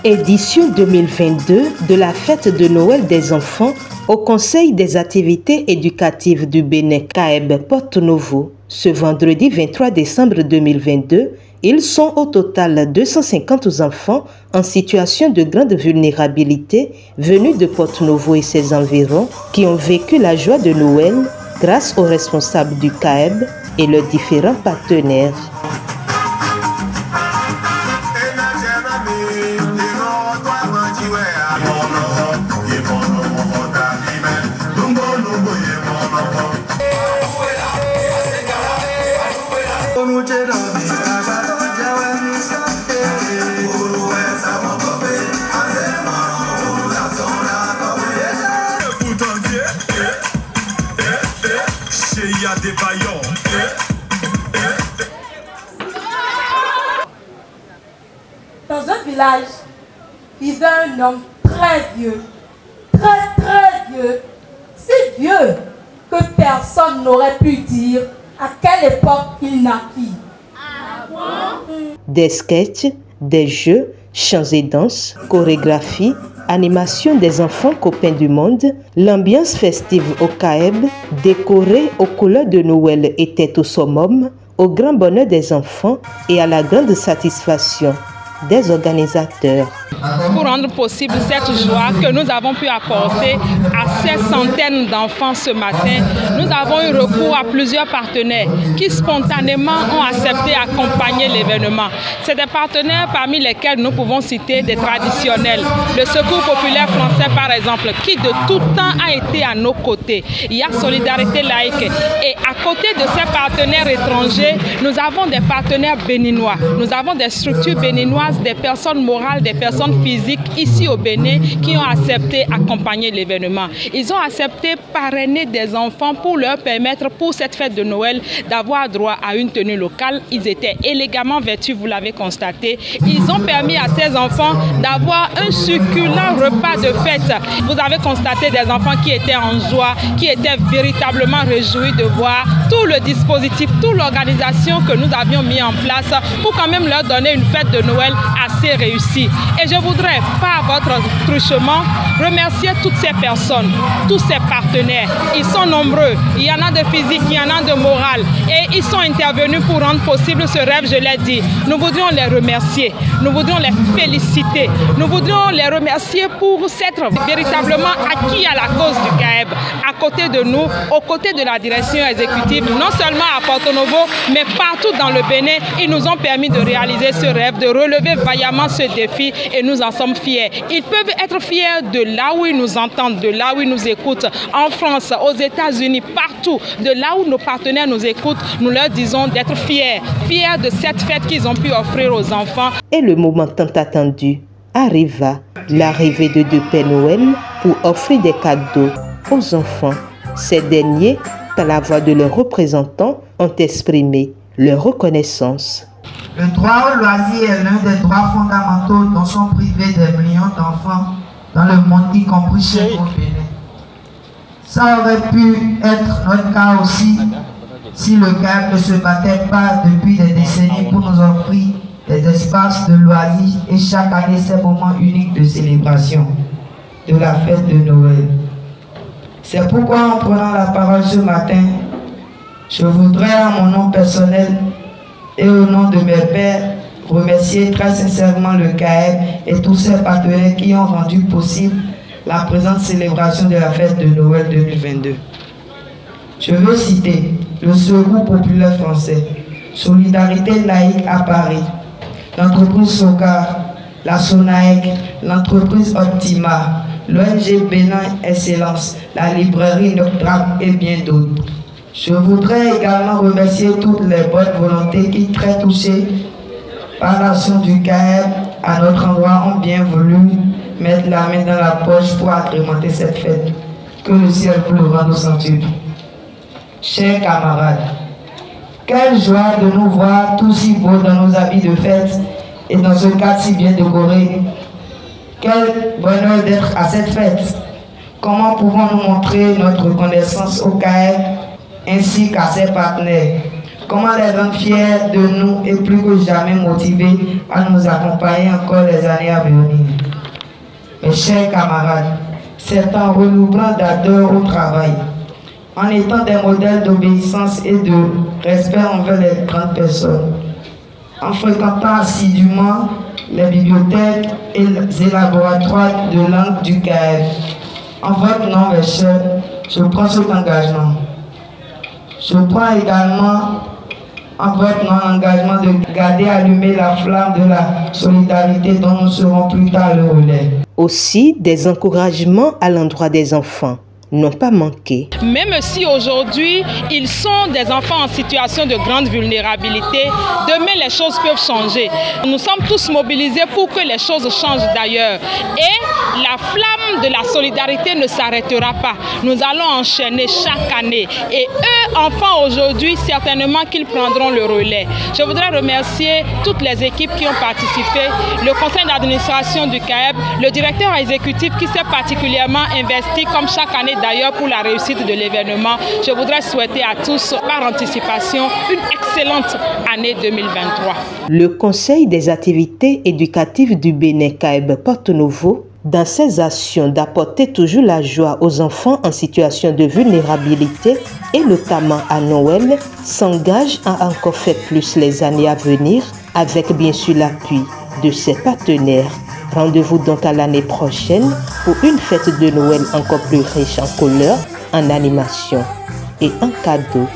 Édition 2022 de la fête de Noël des enfants au Conseil des activités éducatives du Bénin CAEB Porto Novo. Ce vendredi 23 décembre 2022, ils sont au total 250 enfants en situation de grande vulnérabilité venus de Porto Novo et ses environs qui ont vécu la joie de Noël grâce aux responsables du CAEB et leurs différents partenaires. Dans un village vivait un homme très vieux, très vieux, si vieux que personne n'aurait pu dire à quelle époque il naquit. Ah bon? Des sketchs, des jeux, chants et danses, chorégraphies, animation des enfants copains du monde, l'ambiance festive au CAEB, décorée aux couleurs de Noël, était au summum, au grand bonheur des enfants et à la grande satisfaction des organisateurs. Pour rendre possible cette joie que nous avons pu apporter à ces centaines d'enfants ce matin, nous avons eu recours à plusieurs partenaires qui spontanément ont accepté d'accompagner l'événement. C'est des partenaires parmi lesquels nous pouvons citer des traditionnels. Le Secours populaire français par exemple, qui de tout temps a été à nos côtés. Il y a Solidarité laïque. Et à côté de ces partenaires étrangers, nous avons des partenaires béninois. Nous avons des structures béninoises, des personnes morales, des personnes physiques ici au Bénin qui ont accepté d'accompagner l'événement. Ils ont accepté parrainer des enfants pour leur permettre pour cette fête de Noël d'avoir droit à une tenue locale. Ils étaient élégamment vêtus, vous l'avez constaté. Ils ont permis à ces enfants d'avoir un succulent repas de fête. Vous avez constaté des enfants qui étaient en joie, qui étaient véritablement réjouis de voir tout le dispositif, toute l'organisation que nous avions mis en place pour quand même leur donner une fête de Noël assez réussie. Et je voudrais, par votre truchement, remercier toutes ces personnes, tous ces partenaires. Ils sont nombreux, il y en a de physique, il y en a de morale. Et ils sont intervenus pour rendre possible ce rêve, je l'ai dit. Nous voudrions les remercier, nous voudrions les féliciter, nous voudrions les remercier pour s'être véritablement acquis à la cause du CAEB. À côté de nous, aux côtés de la direction exécutive, non seulement à Porto Novo, mais partout dans le Bénin, ils nous ont permis de réaliser ce rêve, de relever vaillamment ce défi et nous en sommes fiers. Ils peuvent être fiers de là où ils nous entendent, de là où ils nous écoutent, en France, aux États-Unis, partout, de là où nos partenaires nous écoutent, nous leur disons d'être fiers, fiers de cette fête qu'ils ont pu offrir aux enfants. Et le moment tant attendu arriva, l'arrivée de deux Pères Noël pour offrir des cadeaux aux enfants. Ces derniers, par la voix de leurs représentants, ont exprimé leur reconnaissance. Le droit au loisir est l'un des droits fondamentaux dont sont privés des millions d'enfants dans le monde, y compris chez nous au Bénin. Ça aurait pu être notre cas aussi si le CAEB ne se battait pas depuis des décennies pour nous offrir des espaces de loisirs et chaque année ces moments uniques de célébration de la fête de Noël. C'est pourquoi en prenant la parole ce matin, je voudrais à mon nom personnel et au nom de mes pères, remercier très sincèrement le CAEB et tous ses partenaires qui ont rendu possible la présente célébration de la fête de Noël 2022. Je veux citer le Secours populaire français, Solidarité laïque à Paris, l'entreprise SOCAR, la SONAEC, l'entreprise Optima, l'ONG Bénin Excellence, la librairie Noctram et bien d'autres. Je voudrais également remercier toutes les bonnes volontés qui, très touchées par l'action du CAEB à notre endroit, ont bien voulu mettre la main dans la poche pour agrémenter cette fête. Que le ciel vous le rende au centuple. Chers camarades, quelle joie de nous voir tous si beaux dans nos habits de fête et dans ce cadre si bien décoré. Quel bonheur d'être à cette fête. Comment pouvons-nous montrer notre reconnaissance au CAEB ainsi qu'à ses partenaires? Comment les rendre fiers de nous et plus que jamais motivés à nous accompagner encore les années à venir? mes chers camarades, c'est en renouvelant d'ardeur au travail, en étant des modèles d'obéissance et de respect envers les grandes personnes, en fréquentant assidûment les bibliothèques et les laboratoires de langue du CAEB. En votre nom, mes chers, je prends cet engagement. Je prends également en votre nom l'engagement de garder allumée la flamme de la solidarité dont nous serons plus tard le relais. Aussi, des encouragements à l'endroit des enfants n'ont pas manqué. Même si aujourd'hui, ils sont des enfants en situation de grande vulnérabilité, demain les choses peuvent changer. Nous sommes tous mobilisés pour que les choses changent d'ailleurs. Et la flamme de la solidarité ne s'arrêtera pas. Nous allons enchaîner chaque année. Et eux, enfants aujourd'hui, certainement qu'ils prendront le relais. Je voudrais remercier toutes les équipes qui ont participé, le conseil d'administration du CAEB, le directeur exécutif qui s'est particulièrement investi comme chaque année d'ailleurs pour la réussite de l'événement. Je voudrais souhaiter à tous, par anticipation, une excellente année 2023. Le Conseil des activités éducatives du Bénin CAEB Porto-Novo, dans ses actions d'apporter toujours la joie aux enfants en situation de vulnérabilité et notamment à Noël, s'engage à encore faire plus les années à venir avec bien sûr l'appui de ses partenaires. Rendez-vous donc à l'année prochaine pour une fête de Noël encore plus riche en couleurs, en animation et en cadeaux.